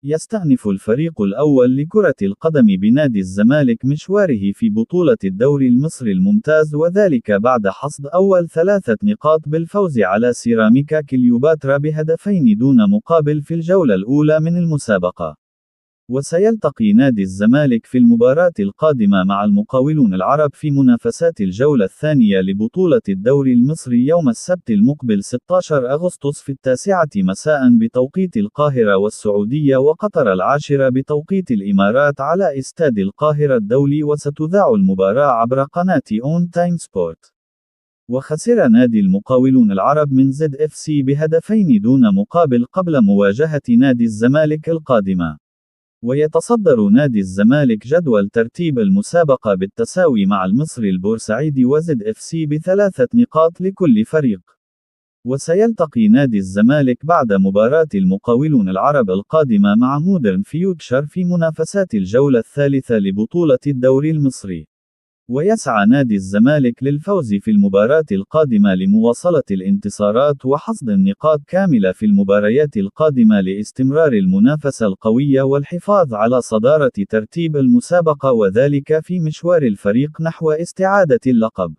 يستأنف الفريق الأول لكرة القدم بنادي الزمالك مشواره في بطولة الدوري المصري الممتاز، وذلك بعد حصد أول 3 نقاط بالفوز على سيراميكا كليوباترا بهدفين دون مقابل في الجولة الأولى من المسابقة. وسيلتقي نادي الزمالك في المباراة القادمة مع المقاولون العرب في منافسات الجولة الثانية لبطولة الدوري المصري يوم السبت المقبل 16 أغسطس في 9 مساء بتوقيت القاهرة والسعودية، وقطر 10 بتوقيت الإمارات، على استاد القاهرة الدولي، وستذاع المباراة عبر قناة أون تايم سبورت. وخسر نادي المقاولون العرب من زد اف سي بهدفين دون مقابل قبل مواجهة نادي الزمالك القادمة. ويتصدر نادي الزمالك جدول ترتيب المسابقة بالتساوي مع المصري البورسعيدي وزد اف سي ب3 نقاط لكل فريق. وسيلتقي نادي الزمالك بعد مباراة المقاولون العرب القادمة مع مودرن فيوتشر في منافسات الجولة الثالثة لبطولة الدوري المصري. ويسعى نادي الزمالك للفوز في المباراة القادمة لمواصلة الانتصارات وحصد النقاط كاملة في المباريات القادمة لاستمرار المنافسة القوية والحفاظ على صدارة ترتيب المسابقة، وذلك في مشوار الفريق نحو استعادة اللقب.